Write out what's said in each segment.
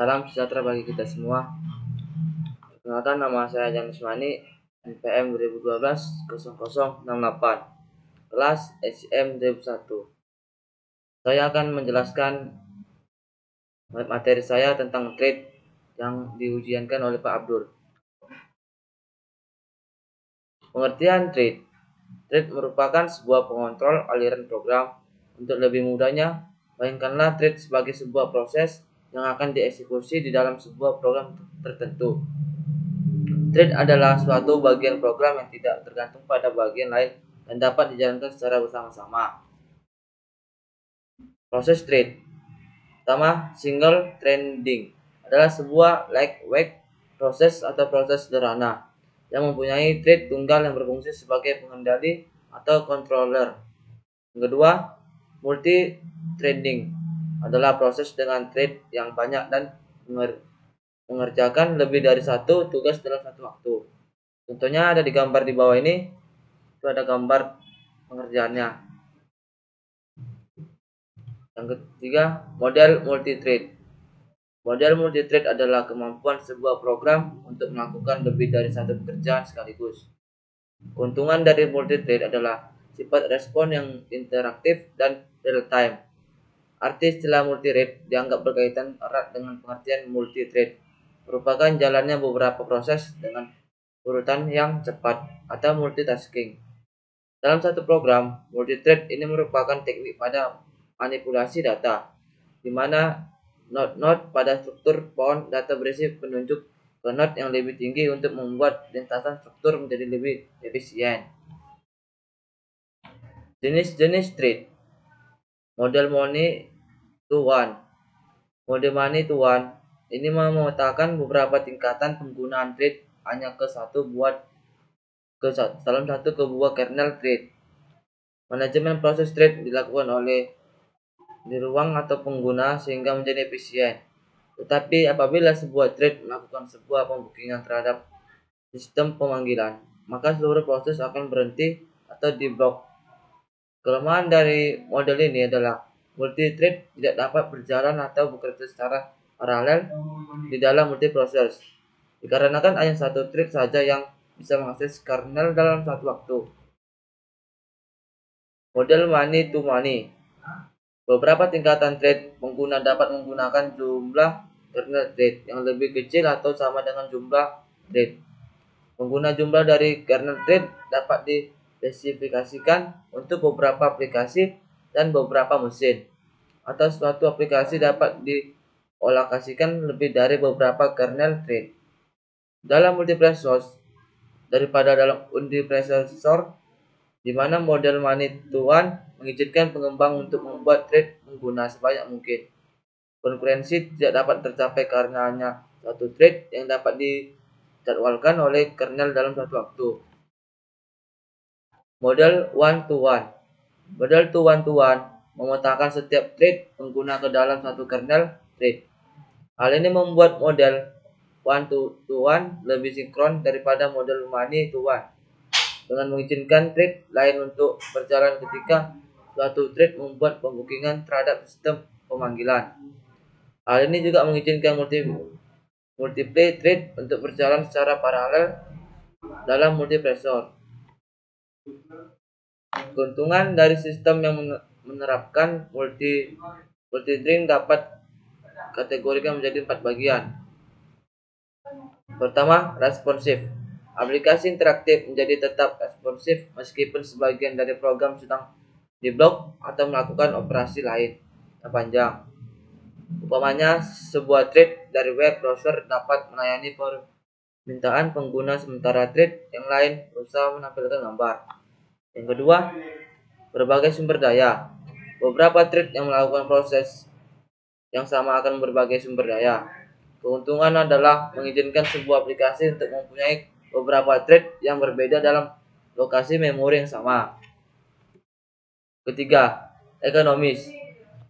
Salam sejahtera bagi kita semua. Perkenalkan, nama saya James Mani, NPM 2012-0068, kelas SIM 2001. Saya akan menjelaskan materi saya tentang trade yang diujiankan oleh Pak Abdul. Pengertian trade. Trade merupakan sebuah pengontrol aliran program. Untuk lebih mudahnya, bayangkanlah trade sebagai sebuah proses yang akan dieksekusi di dalam sebuah program tertentu. Trade adalah suatu bagian program yang tidak tergantung pada bagian lain dan dapat dijalankan secara bersama-sama. Proses trade. Pertama, single trading adalah sebuah lightweight proses atau proses sederhana yang mempunyai trade tunggal yang berfungsi sebagai pengendali atau controller. Yang kedua, multi trading adalah proses dengan trade yang banyak dan mengerjakan lebih dari satu tugas dalam satu waktu. Contohnya ada di gambar di bawah ini. Itu ada gambar pengerjaannya. Yang ketiga, model multi-thread. Model multi-thread adalah kemampuan sebuah program untuk melakukan lebih dari satu pekerjaan sekaligus. Keuntungan dari multi-thread adalah sifat respon yang interaktif dan real-time. Arti istilah multi-thread dianggap berkaitan erat dengan pengertian multi-thread, merupakan jalannya beberapa proses dengan urutan yang cepat atau multitasking. Dalam satu program, multi-thread ini merupakan teknik pada manipulasi data, di mana node-node pada struktur pohon data berisi penunjuk ke node yang lebih tinggi untuk membuat lintasan struktur menjadi lebih efisien. Jenis-jenis thread. Model money to one. Mode money to one ini memetakan beberapa tingkatan penggunaan thread hanya ke dalam satu buah kernel thread. Manajemen proses thread dilakukan oleh di ruang atau pengguna sehingga menjadi efisien. Tetapi apabila sebuah thread melakukan sebuah pembookingan terhadap sistem pemanggilan, maka seluruh proses akan berhenti atau diblok. Kelemahan dari model ini adalah multi-thread tidak dapat berjalan atau bekerja secara paralel di dalam multiproses, dikarenakan hanya satu thread saja yang bisa mengakses kernel dalam satu waktu. Model money to money. Beberapa tingkatan thread pengguna dapat menggunakan jumlah kernel thread yang lebih kecil atau sama dengan jumlah thread. Pengguna jumlah dari kernel thread dapat dispesifikasikan untuk beberapa aplikasi dan beberapa mesin, atau suatu aplikasi dapat dialokasikan lebih dari beberapa kernel thread. Dalam multiprocessor daripada dalam uniprocessor, di mana model money to one mengizinkan pengembang untuk membuat thread pengguna sebanyak mungkin. Konkurensi tidak dapat tercapai karena hanya satu thread yang dapat dijadwalkan oleh kernel dalam satu waktu. Model one to one. Model to one memetakan setiap thread pengguna ke dalam satu kernel thread. Hal ini membuat model one to one lebih sinkron daripada model money to one, dengan mengizinkan thread lain untuk berjalan ketika suatu thread membuat pembookingan terhadap sistem pemanggilan. Hal ini juga mengizinkan multiple thread untuk berjalan secara paralel dalam multiprocessor. Keuntungan dari sistem yang menerapkan multi-threading dapat kategorikan menjadi 4 bagian. Pertama, responsif. Aplikasi interaktif menjadi tetap responsif meskipun sebagian dari program sedang diblok atau melakukan operasi lain yang panjang. Umpamanya, sebuah thread dari web browser dapat melayani permintaan pengguna sementara thread yang lain berusaha menampilkan gambar. Yang kedua, berbagai sumber daya. Beberapa thread yang melakukan proses yang sama akan berbagai sumber daya. Keuntungan adalah mengizinkan sebuah aplikasi untuk mempunyai beberapa thread yang berbeda dalam lokasi memori yang sama. Ketiga, ekonomis.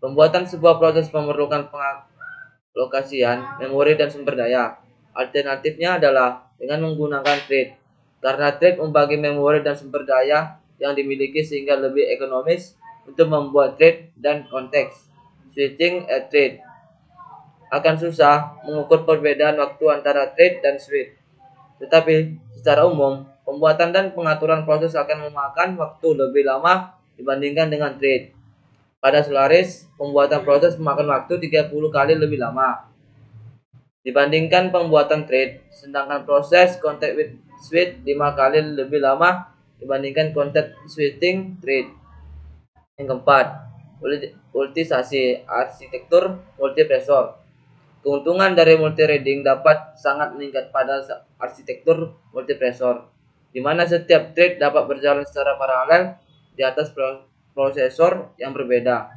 Pembuatan sebuah proses memerlukan pengalokasian memori dan sumber daya. Alternatifnya adalah dengan menggunakan thread, karena thread membagi memori dan sumber daya yang dimiliki sehingga lebih ekonomis untuk membuat thread dan konteks switching a thread. akan susah mengukur perbedaan waktu antara trade dan switch. Tetapi secara umum, pembuatan dan pengaturan proses akan memakan waktu lebih lama dibandingkan dengan trade. Pada Solaris, pembuatan proses memakan waktu 30 kali lebih lama dibandingkan pembuatan trade, sedangkan proses contact with switch 5 kali lebih lama dibandingkan contact switching trade. Yang keempat, ultisasi arsitektur multiprosesor. Keuntungan dari multithreading dapat sangat meningkat pada arsitektur multiprosesor, di mana setiap thread dapat berjalan secara paralel di atas prosesor yang berbeda.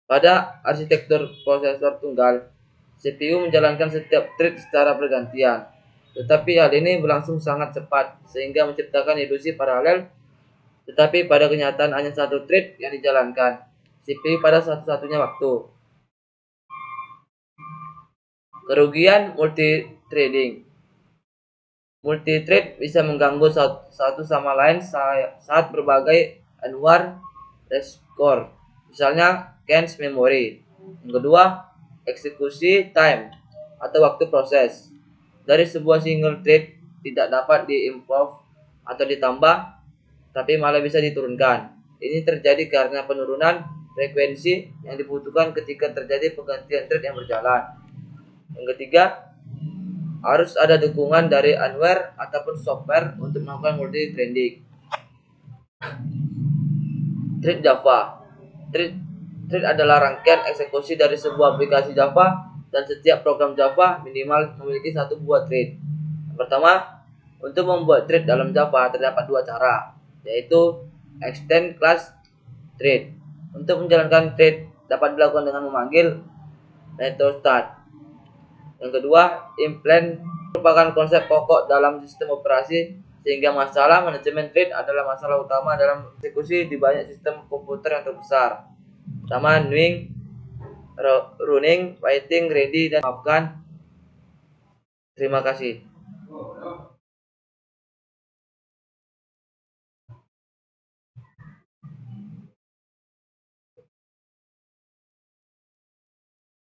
Pada arsitektur prosesor tunggal, CPU menjalankan setiap thread secara bergantian, tetapi hal ini berlangsung sangat cepat sehingga menciptakan ilusi paralel. Tetapi pada kenyataan hanya satu thread yang dijalankan CPU pada satu-satunya waktu. Kerugian multithreading. Multithread bisa mengganggu satu sama lain saat berbagai unware rescore, misalnya cache memory. Yang kedua, eksekusi time atau waktu proses. Dari sebuah single thread tidak dapat diimprove atau ditambah, tapi malah bisa diturunkan. Ini terjadi karena penurunan frekuensi yang dibutuhkan ketika terjadi penggantian thread yang berjalan. Yang ketiga, harus ada dukungan dari hardware ataupun software untuk melakukan multithreading. Thread Java. Thread adalah rangkaian eksekusi dari sebuah aplikasi Java, dan setiap program Java minimal memiliki satu buah thread. Yang pertama, untuk membuat thread dalam Java terdapat dua cara, yaitu extend class thread. Untuk menjalankan thread dapat dilakukan dengan memanggil method start. Yang kedua, implement merupakan konsep pokok dalam sistem operasi, sehingga masalah manajemen thread adalah masalah utama dalam eksekusi di banyak sistem komputer yang terbesar. Pertama, knowing, running, waiting, ready, dan maafkan. Terima kasih.